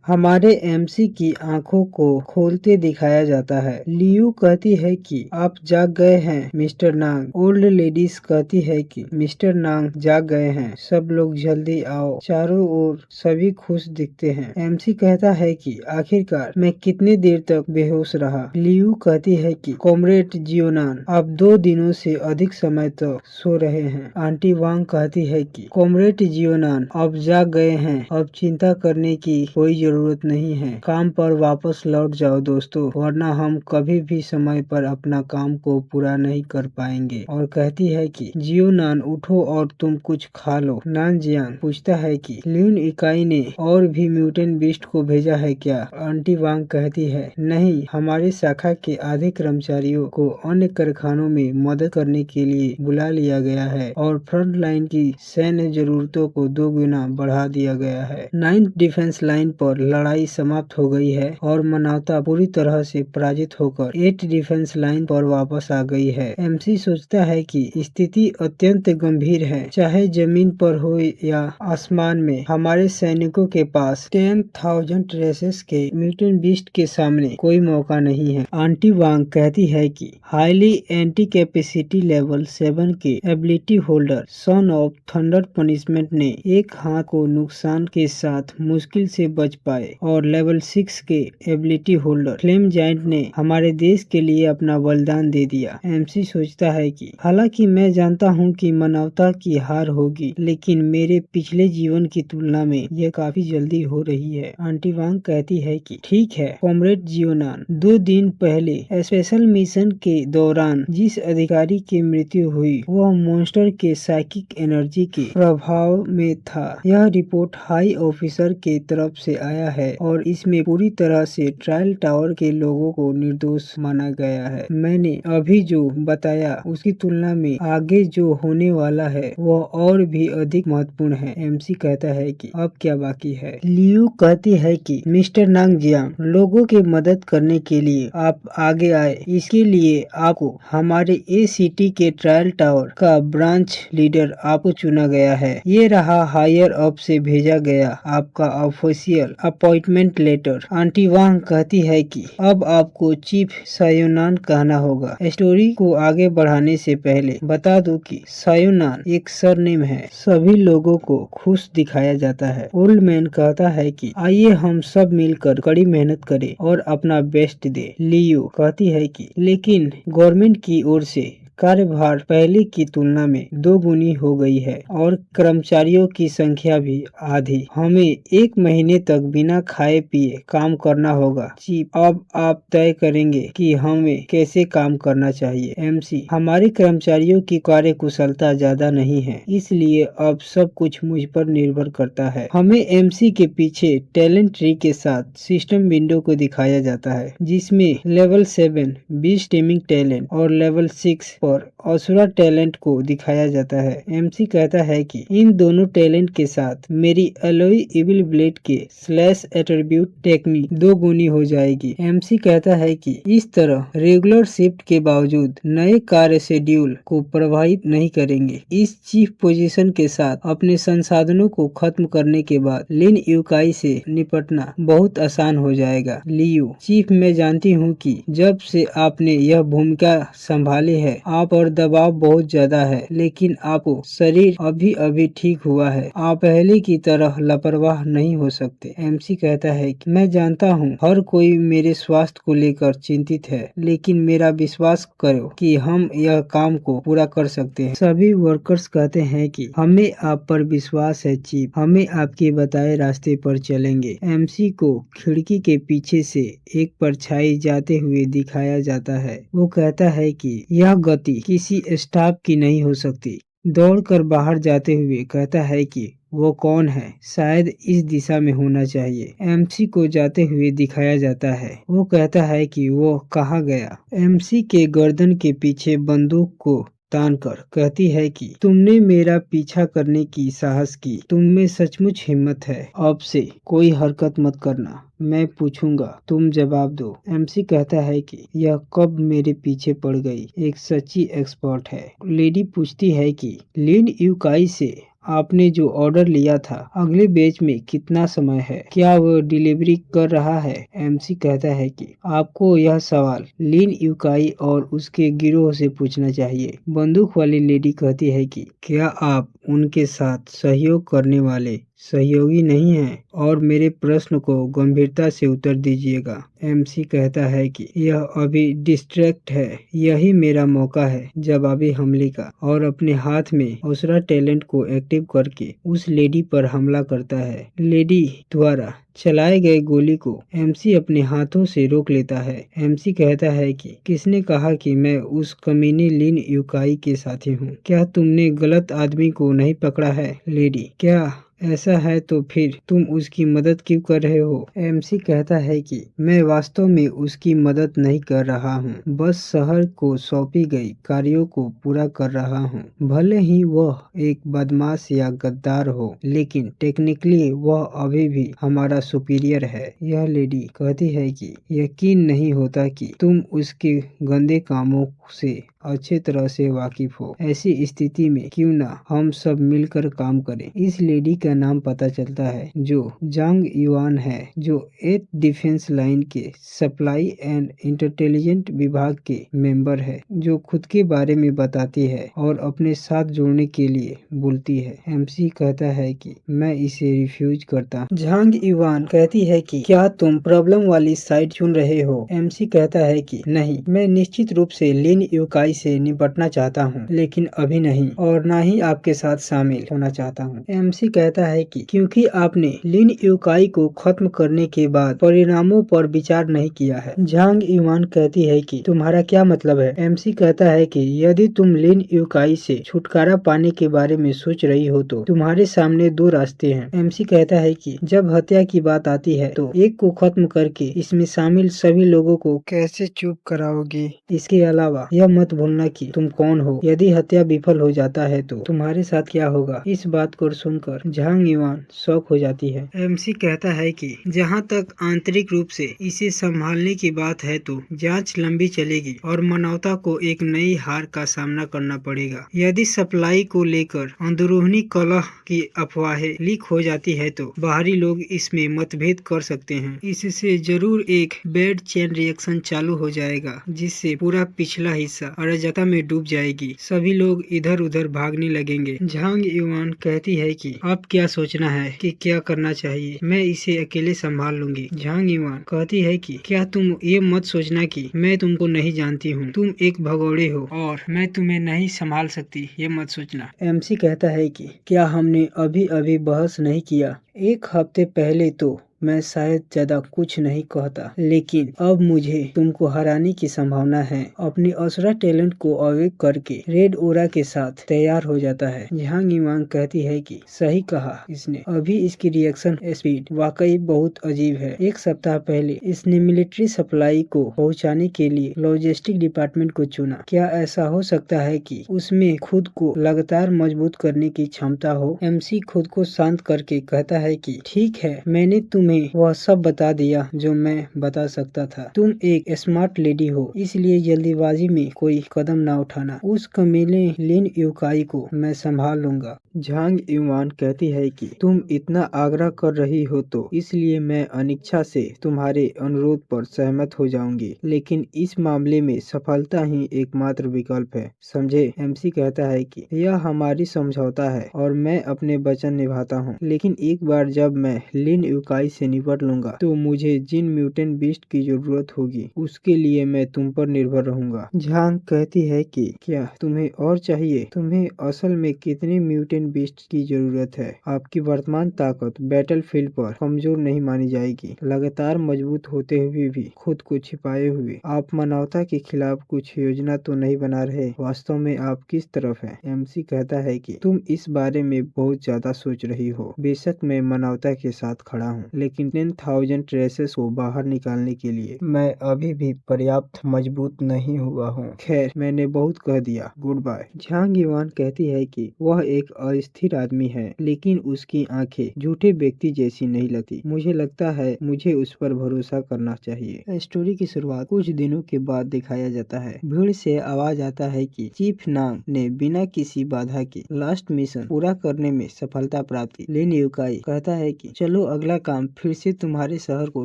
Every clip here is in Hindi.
हमारे एमसी की आंखों को खोलते दिखाया जाता है। लियू कहती है कि आप जाग गए हैं मिस्टर नांग। ओल्ड लेडीज कहती है कि मिस्टर नांग जाग गए हैं, सब लोग जल्दी आओ। चारों ओर सभी खुश दिखते हैं। एमसी कहता है कि आखिरकार मैं कितने देर तक बेहोश रहा। लियू कहती है कि कॉमरेड जियोनान, आप 2 दिनों से अधिक समय तक सो रहे हैं। आंटी वांग कहती है कि कॉमरेड जियोनान, आप जाग गए हैं, अब चिंता करने की कोई जरूरत नहीं है। काम पर वापस लौट जाओ दोस्तों, वरना हम कभी भी समय पर अपना काम को पूरा नहीं कर पाएंगे। और कहती है कि जियोनान उठो और तुम कुछ खा लो। नान जियांग पूछता है कि ल्यून इकाई ने और भी म्यूटेंट बीस्ट को भेजा है क्या? आंटी वांग कहती है नहीं, हमारे शाखा के आधे कर्मचारियों को अन्य कारखानों में मदद करने के लिए बुला लिया गया है और फ्रंट लाइन की सैन्य जरूरतों को 2 गुना बढ़ा दिया गया है। 9th डिफेंस लाइन पर लड़ाई समाप्त हो गई है और मानवता पूरी तरह से पराजित होकर 8th डिफेंस लाइन पर वापस आ गई है। एमसी सोचता है कि स्थिति अत्यंत गंभीर है, चाहे जमीन पर हो या आसमान में। हमारे सैनिकों के पास 10,000 रेसेस के म्यूटेंट बीस्ट के सामने कोई मौका नहीं है। आंटी वांग कहती है कि हाईली एंटी कैपेसिटी लेवल 7 के ability holder son of thunder punishment ने एक हाथ को नुकसान के साथ मुश्किल से बच पाए और लेवल 6 के एबिलिटी होल्डर फ्लेम जायंट ने हमारे देश के लिए अपना बलिदान दे दिया। एमसी सोचता है कि हालांकि मैं जानता हूं कि मानवता की हार होगी, लेकिन मेरे पिछले जीवन की तुलना में यह काफी जल्दी हो रही है। आंटी वांग कहती है कि ठीक है कॉमरेड जियोनान, 2 दिन पहले स्पेशल मिशन के दौरान जिस अधिकारी की मृत्यु हुई वह मॉन्स्टर के साइकिक एनर्जी के प्रभाव में था। यह रिपोर्ट हाई ऑफिसर के तरफ से आया है और इसमें पूरी तरह से ट्रायल टावर के लोगों को निर्दोष माना गया है। मैंने अभी जो बताया उसकी तुलना में आगे जो होने वाला है वह और भी अधिक महत्वपूर्ण है। एमसी कहता है कि अब क्या बाकी है? लियू कहती है कि मिस्टर नांग जियांग, लोगों की मदद करने के लिए आप आगे आए, इसके लिए आपको हमारे एसीटी के ट्रायल टावर का ब्रांच लीडर आपको चुना गया है। ये रहा हायर अप से भेजा गया आपका ऑफिशियल अपॉइंटमेंट लेटर। आंटी वांग कहती है कि अब आपको चीफ सायोनान कहना होगा। स्टोरी को आगे बढ़ाने से पहले बता दूं कि सायोनान एक सरनेम है। सभी लोगों को खुश दिखाया जाता है। ओल्ड मैन कहता है कि आइए हम सब मिलकर कड़ी मेहनत करें और अपना बेस्ट दे। लियो कहती है कि लेकिन गवर्नमेंट की ओर से कार्यभार पहले की तुलना में 2 गुनी हो गई है और कर्मचारियों की संख्या भी आधी। हमें 1 महीने तक बिना खाए पिए काम करना होगा। चीफ, अब आप तय करेंगे कि हमें कैसे काम करना चाहिए। एमसी, हमारे कर्मचारियों की कार्य कुशलता ज्यादा नहीं है, इसलिए अब सब कुछ मुझ पर निर्भर करता है। हमें एमसी के पीछे टैलेंट ट्री के साथ सिस्टम विंडो को दिखाया जाता है, जिसमें लेवल 7 बीस्ट टीमिंग टैलेंट और लेवल 6 पर असुरा टैलेंट को दिखाया जाता है। एमसी कहता है कि इन दोनों टैलेंट के साथ मेरी alloy evil blade K slash attribute technique 2 गुनी हो जाएगी। एमसी कहता है कि इस तरह रेगुलर शिफ्ट के बावजूद नए कार्य शेड्यूल को प्रभावित नहीं करेंगे। इस चीफ पोजीशन के साथ अपने संसाधनों को खत्म करने के बाद लिन यूकाई से निपटना बहुत आसान हो जाएगा। लियू, चीफ, मैं जानती हूँ कि जब से आपने यह भूमिका संभाली है आप पर दबाव बहुत ज्यादा है, लेकिन आपको शरीर अभी अभी ठीक हुआ है। आप पहले की तरह लापरवाह नहीं हो सकते। एमसी कहता है कि मैं जानता हूँ हर कोई मेरे स्वास्थ्य को लेकर चिंतित है, लेकिन मेरा विश्वास करो कि हम यह काम को पूरा कर सकते हैं। सभी वर्कर्स कहते हैं कि हमें आप पर विश्वास है चीफ, हमें आपके बताए रास्ते पर चलेंगे। एमसी को खिड़की के पीछे से एक परछाई जाते हुए दिखाया जाता है। वो कहता है कि यह गति किसी स्टाफ की नहीं हो सकती। दौड़कर बाहर जाते हुए कहता है कि वो कौन है, शायद इस दिशा में होना चाहिए। एमसी को जाते हुए दिखाया जाता है। वो कहता है कि वो कहाँ गया। एमसी के गर्दन के पीछे बंदूक को तानकर कहती है कि तुमने मेरा पीछा करने की साहस की, तुम में सचमुच हिम्मत है। अब से कोई हरकत मत करना, मैं पूछूंगा तुम जवाब दो। एमसी कहता है कि यह कब मेरे पीछे पड़ गई, एक सच्ची एक्सपर्ट है। लेडी पूछती है कि लिन यूकाई से आपने जो ऑर्डर लिया था अगले बैच में कितना समय है, क्या वो डिलीवरी कर रहा है? एमसी कहता है कि आपको यह सवाल लिन यूकाई और उसके गिरोह से पूछना चाहिए। बंदूक वाली लेडी कहती है कि क्या आप उनके साथ सहयोग करने वाले सहयोगी नहीं हैं और मेरे प्रश्न को गंभीरता से उत्तर दीजिएगा। एमसी कहता है कि यह अभी डिस्ट्रैक्ट है, यही मेरा मौका है जवाबी हमले का, और अपने हाथ में दूसरा टैलेंट को एक्टिव करके उस लेडी पर हमला करता है। लेडी द्वारा चलाए गए गोली को एमसी अपने हाथों से रोक लेता है। एमसी कहता है कि किसने कहा कि मैं उस कमीने लिन यूकाई के साथी हूँ? क्या तुमने गलत आदमी को नहीं पकड़ा है? लेडी, क्या ऐसा है तो फिर तुम उसकी मदद क्यों कर रहे हो? एमसी कहता है कि मैं वास्तव में उसकी मदद नहीं कर रहा हूँ, बस शहर को सौंपी गई कार्यों को पूरा कर रहा हूँ। भले ही वह एक बदमाश या गद्दार हो, लेकिन टेक्निकली वह अभी भी हमारा सुपीरियर है। यह लेडी कहती है कि यकीन नहीं होता कि तुम उसके गंदे कामों से अच्छे तरह से वाकिफ हो। ऐसी स्थिति में क्यों ना हम सब मिलकर काम करें। इस लेडी का नाम पता चलता है जो जांग युआन है, जो 8th डिफेंस लाइन के सप्लाई एंड इंटेलिजेंट विभाग के मेंबर है, जो खुद के बारे में बताती है और अपने साथ जोड़ने के लिए बोलती है। एमसी कहता है कि मैं इसे रिफ्यूज करता हूँ। जांग युआन कहती है कि क्या तुम प्रॉब्लम वाली साइड चुन रहे हो? एमसी कहता है कि नहीं, मैं निश्चित रूप से लिन यूकाई से निपटना चाहता हूँ, लेकिन अभी नहीं, और ना ही आपके साथ शामिल होना चाहता हूँ। एमसी कहता है कि क्योंकि आपने लिन यूकाई को खत्म करने के बाद परिणामों पर विचार नहीं किया है। जांग युआन कहती है कि तुम्हारा क्या मतलब है? एमसी कहता है कि यदि तुम लिन यूकाई से छुटकारा पाने के बारे में सोच रही हो तो तुम्हारे सामने दो रास्ते हैं। एमसी कहता है कि जब हत्या की बात आती है तो एक को खत्म करके इसमें शामिल सभी लोगों को कैसे चुप कराओगी? इसके अलावा यह मत भूलना कि तुम कौन हो। यदि हत्या विफल हो जाता है तो तुम्हारे साथ क्या होगा? इस बात को सुनकर जांग युआन शॉक हो जाती है। एमसी कहता है कि जहां तक आंतरिक रूप से इसे संभालने की बात है तो जांच लंबी चलेगी और मानवता को एक नई हार का सामना करना पड़ेगा। यदि सप्लाई को लेकर अंदरूनी कलह की अफवाहें लीक हो जाती है तो बाहरी लोग इसमें मतभेद कर सकते हैं। इससे जरूर एक बैड चेन रिएक्शन चालू हो जाएगा, जिससे पूरा पिछला हिस्सा अराजकता में डूब जाएगी। सभी लोग इधर उधर भागने लगेंगे। जांग युआन कहती है कि अब क्या सोचना है कि क्या करना चाहिए, मैं इसे अकेले संभाल लूंगी। जांग युआन कहती है कि क्या तुम ये मत सोचना कि मैं तुमको नहीं जानती हूँ, तुम एक भगोड़े हो और मैं तुम्हें नहीं संभाल सकती, ये मत सोचना। एमसी कहता है कि क्या हमने अभी अभी बहस नहीं किया? एक हफ्ते पहले तो मैं शायद ज्यादा कुछ नहीं कहता, लेकिन अब मुझे तुमको हराने की संभावना है। अपनी असरा टैलेंट को अवेक करके रेड ओरा के साथ तैयार हो जाता है। जांग युआन कहती है कि सही कहा इसने, अभी इसकी रिएक्शन स्पीड वाकई बहुत अजीब है। एक सप्ताह पहले इसने मिलिट्री सप्लाई को पहुंचाने के लिए लॉजिस्टिक डिपार्टमेंट को चुना। क्या ऐसा हो सकता है कि उसमें खुद को लगातार मजबूत करने की क्षमता हो? एमसी खुद को शांत करके कहता है कि ठीक है, मैंने तुम्हें वह सब बता दिया जो मैं बता सकता था। तुम एक स्मार्ट लेडी हो, इसलिए जल्दीबाजी में कोई कदम ना उठाना। उस कमीने लिन यूकाई को मैं संभाल लूंगा। जांग युआन कहती है कि तुम इतना आग्रह कर रही हो तो इसलिए मैं अनिच्छा से तुम्हारे अनुरोध पर सहमत हो जाऊंगी, लेकिन इस मामले में सफलता ही एकमात्र विकल्प है, समझे? एमसी कहता है कि यह हमारी समझौता है और मैं अपने वचन निभाता हूँ, लेकिन एक बार जब मैं लिन यूकाई से निपट लूंगा तो मुझे जिन म्यूटेंट बीस्ट की जरूरत होगी उसके लिए मैं तुम पर निर्भर रहूंगा। जांग कहती है कि क्या तुम्हें और चाहिए? तुम्हें असल में कितने म्यूटेंट बीस्ट की जरूरत है? आपकी वर्तमान ताकत बैटलफील्ड पर कमजोर नहीं मानी जाएगी। लगातार मजबूत होते हुए भी खुद को छिपाए हुए आप मानवता के खिलाफ कुछ योजना तो नहीं बना रहे? वास्तव में आप किस तरफ हैं? एमसी कहता है कि तुम इस बारे में बहुत ज्यादा सोच रही हो। बेशक मैं मानवता के साथ खड़ा हूँ, लेकिन 10,000 ट्रेसेस को बाहर निकालने के लिए मैं अभी भी पर्याप्त मजबूत नहीं हुआ हूँ। खैर, मैंने बहुत कह दिया, गुड बाय। झांग युआन कहती है कि वह एक अस्थिर आदमी है, लेकिन उसकी आंखें झूठे व्यक्ति जैसी नहीं लगती। मुझे लगता है मुझे उस पर भरोसा करना चाहिए। स्टोरी की शुरुआत कुछ दिनों के बाद दिखाया जाता है। भीड़ से आवाज आता है कि चीफ नांग ने बिना किसी बाधा के लास्ट मिशन पूरा करने में सफलता प्राप्त की। लिन यूकाई कहता है कि चलो अगला काम फिर से तुम्हारे शहर को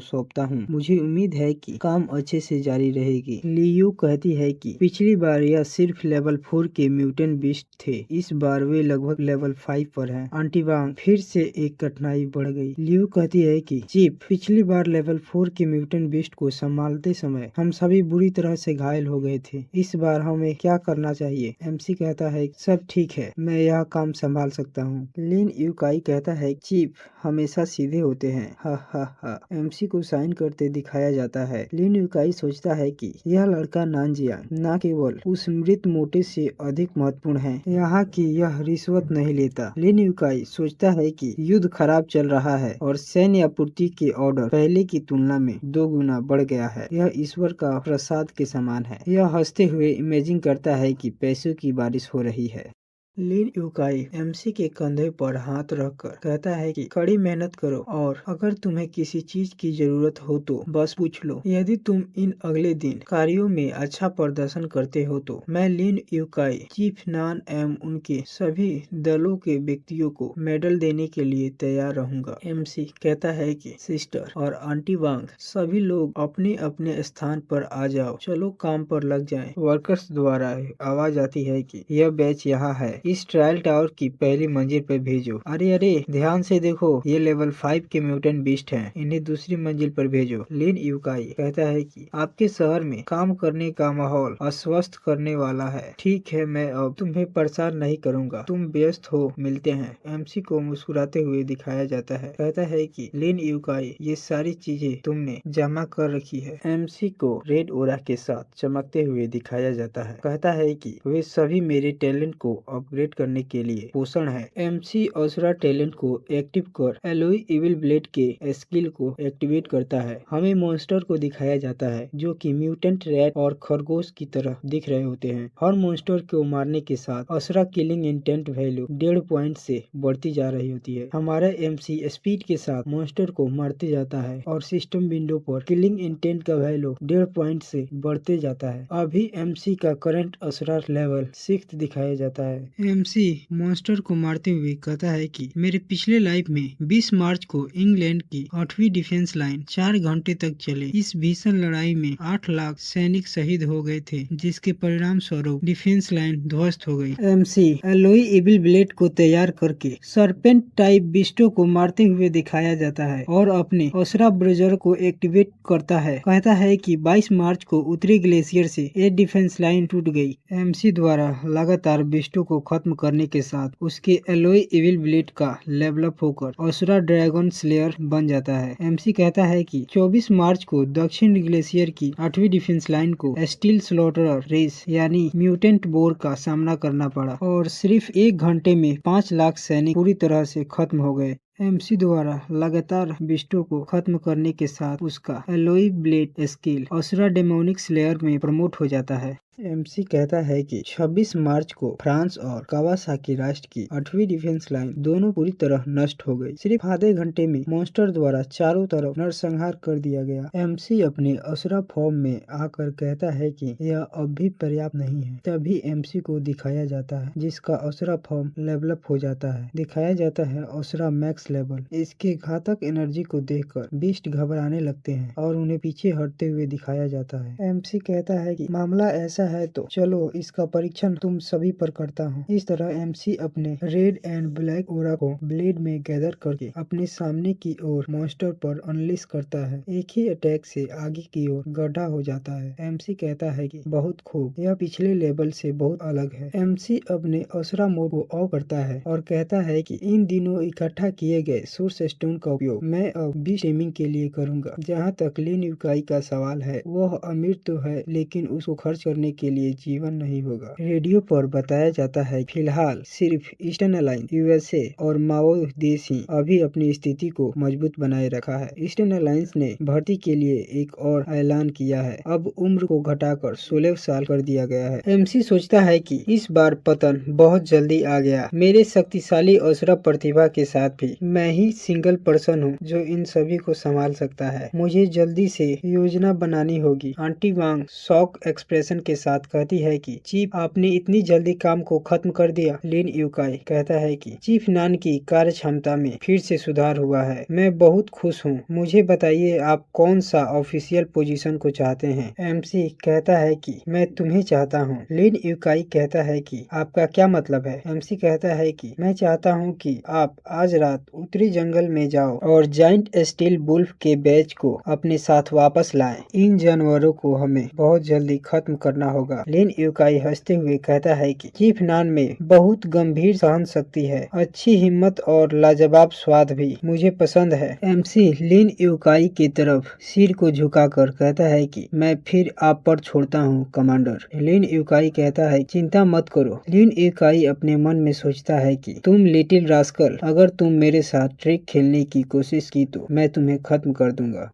सौंपता हूँ। मुझे उम्मीद है कि काम अच्छे से जारी रहेगी। लियू कहती है कि पिछली बार यह सिर्फ लेवल 4 के म्यूटेंट बीस्ट थे, इस बार वे लगभग लेवल 5 पर हैं। आंटी वांग फिर से एक कठिनाई बढ़ गई। लियू कहती है कि चीफ, पिछली बार लेवल 4 के म्यूटेंट बीस्ट को संभालते समय हम सभी बुरी तरह से घायल हो गए थे। इस बार हमें क्या करना चाहिए? एमसी कहता है सब ठीक है, मैं यह काम संभाल सकता हूँ। लिन यूकाई कहता है चीफ हमेशा सीधे होते हैं, हा हा हा। एमसी को साइन करते दिखाया जाता है। लिन यूकाई सोचता है कि यह लड़का नानजियांग न केवल उस मृत मोटे से अधिक महत्वपूर्ण है, यहाँ की यह रिश्वत नहीं लेता। लिन यूकाई सोचता है कि युद्ध खराब चल रहा है और सैन्य आपूर्ति के ऑर्डर पहले की तुलना में 2 गुना बढ़ गया है। यह ईश्वर का प्रसाद के समान है। यह हंसते हुए इमेजिन करता है कि पैसों की बारिश हो रही है। लिन यूकाई एमसी के कंधे पर हाथ रखकर कहता है कि कड़ी मेहनत करो और अगर तुम्हें किसी चीज की जरूरत हो तो बस पूछ लो। यदि तुम इन अगले दिन कार्यों में अच्छा प्रदर्शन करते हो तो मैं लिन यूकाई, चीफ नान एवं उनके सभी दलों के व्यक्तियों को मेडल देने के लिए तैयार रहूंगा। एमसी कहता है कि सिस्टर और आंटी वांग सभी लोग अपने अपने स्थान पर आ जाओ, चलो काम पर लग जाएं। वर्कर्स द्वारा आवाज आती है कि यह बैच यहाँ है, इस ट्रायल टावर की पहली मंजिल पर भेजो। अरे अरे ध्यान से देखो, ये लेवल 5 के म्यूटेंट बीस्ट हैं, इन्हें दूसरी मंजिल पर भेजो। लिन यूकाई कहता है कि आपके शहर में काम करने का माहौल अस्वस्थ करने वाला है। ठीक है, मैं अब तुम्हें परेशान नहीं करूंगा, तुम व्यस्त हो, मिलते हैं। एमसी को मुस्कुराते हुए दिखाया जाता है। कहता है कि लिन यूकाई ये सारी चीजें तुमने जमा कर रखी है। एमसी को रेड ओरा के साथ चमकते हुए दिखाया जाता है। कहता है कि वे सभी मेरे टैलेंट को अपग्रेड करने के लिए पोषण है। एमसी असुरा टैलेंट को एक्टिव कर एलोई इविल ब्लेड के स्किल को एक्टिवेट करता है। हमें मॉन्स्टर को दिखाया जाता है जो कि म्यूटेंट रैट और खरगोश की तरह दिख रहे होते हैं। हर मॉन्स्टर को मारने के साथ Asura killing intent value 1.5 point से बढ़ती जा रही होती है। हमारा एमसी स्पीड के साथ मॉन्स्टर को मारते जाता है और सिस्टम विंडो पर किलिंग इंटेंट का वैल्यू 1.5 पॉइंट से बढ़ते जाता है। अभी एमसी का करंट असुरा लेवल 6 दिखाया जाता है। एमसी मॉन्स्टर को मारते हुए कहता है कि मेरे पिछले लाइफ में 20 मार्च को इंग्लैंड की 8वीं डिफेंस लाइन 4 घंटे तक चले। इस भीषण लड़ाई में 8 लाख सैनिक शहीद हो गए थे, जिसके परिणाम स्वरूप डिफेंस लाइन ध्वस्त हो गई। एमसी एलोई इविल ब्लेड को तैयार करके सरपेंट टाइप बिस्टो को मारते हुए दिखाया जाता है और अपने असुरा ब्रजर को एक्टिवेट करता है। कहता है कि 22 मार्च को उत्तरी ग्लेशियर से ये डिफेंस लाइन टूट गई। एमसी द्वारा लगातार बिस्टो को खत्म करने के साथ उसके एलोई इविल ब्लेड का लेवल अप होकर असुरा ड्रैगन स्लेयर बन जाता है। एमसी कहता है कि 24 मार्च को दक्षिण ग्लेशियर की 8वीं डिफेंस लाइन को स्टील स्लॉटरर रेस यानी म्यूटेंट बोर का सामना करना पड़ा और सिर्फ 1 घंटे में 5 लाख सैनिक पूरी तरह से खत्म हो गए। एमसी द्वारा लगातार बिस्टो को खत्म करने के साथ उसका alloy blade skill Asura demonic slayer में प्रमोट हो जाता है। एमसी कहता है कि 26 मार्च को फ्रांस और कावासाकी राष्ट्र की 8वीं डिफेंस लाइन दोनों पूरी तरह नष्ट हो गई। सिर्फ आधे घंटे में मॉन्स्टर द्वारा चारों तरफ नरसंहार कर दिया गया। एमसी अपने असुरा फॉर्म में आकर कहता है कि यह अब भी पर्याप्त नहीं है। तभी एमसी को दिखाया जाता है जिसका असुरा फॉर्म लेवल अप हो जाता है। दिखाया जाता है असुरा मैक्स लेवल। इसके घातक एनर्जी को देखकर बीस्ट घबराने लगते हैं और उन्हें पीछे हटते हुए दिखाया जाता है। एमसी कहता है कि मामला ऐसा है तो चलो इसका परीक्षण तुम सभी पर करता हूँ। इस तरह एमसी अपने रेड एंड ब्लैक ओरा को ब्लेड में गैदर करके अपने सामने की ओर मॉन्स्टर पर अनलिश करता है। एक ही अटैक से आगे की ओर गड्ढा हो जाता है। एमसी कहता है कि बहुत खूब, यह पिछले लेवल से बहुत अलग है। एमसी अपने असुरा मोड को ऑफ करता है और कहता है कि इन दिनों इकट्ठा किए गए सोर्स स्टोन का उपयोग मैं अब भी स्ट्रीमिंग के लिए करूंगा। जहाँ तक लिन यूकाई का सवाल है, वह अमीर तो है लेकिन उसको खर्च करने के लिए जीवन नहीं होगा। रेडियो पर बताया जाता है फिलहाल सिर्फ ईस्टर्न अलायंस यूएसए और माओ देश ही अभी अपनी स्थिति को मजबूत बनाए रखा है। ईस्टर्न अलायंस ने भर्ती के लिए एक और ऐलान किया है। अब उम्र को घटाकर 16 साल कर दिया गया है। एमसी सोचता है कि इस बार पतन बहुत जल्दी आ गया। मेरे शक्तिशाली अवसर प्रतिभा के साथ भी मैं ही सिंगल पर्सन हूँ जो इन सभी को संभाल सकता है। मुझे जल्दी से योजना बनानी होगी। आंटी वांग शॉक एक्सप्रेशन के साथ कहती है कि चीफ आपने इतनी जल्दी काम को खत्म कर दिया। लिन यूकाई कहता है कि चीफ नान की कार्य क्षमता में फिर से सुधार हुआ है। मैं बहुत खुश हूँ। मुझे बताइए आप कौन सा ऑफिशियल पोजीशन को चाहते हैं। एमसी कहता है कि मैं तुम्हें चाहता हूँ। लिन यूकाई कहता है कि आपका क्या मतलब है। एमसी कहता है कि मैं चाहता हूँ कि आप आज रात उत्तरी जंगल में जाओ और जाइंट स्टील वुल्फ के बैच को अपने साथ वापस लाएं। इन जानवरों को हमें बहुत जल्दी खत्म करना होगा। लिन यूकाई हंसते हुए कहता है कि चीफ नान में बहुत गंभीर सहन शक्ति है, अच्छी हिम्मत और लाजवाब स्वाद भी मुझे पसंद है। एमसी लिन यूकाई की तरफ सिर को झुकाकर कहता है कि मैं फिर आप पर छोड़ता हूँ कमांडर। लिन यूकाई कहता है चिंता मत करो। लिन यूकाई अपने मन में सोचता है कि तुम लिटिल रास्कल, अगर तुम मेरे साथ ट्रिक खेलने की कोशिश की तो मैं तुम्हें खत्म कर दूंगा।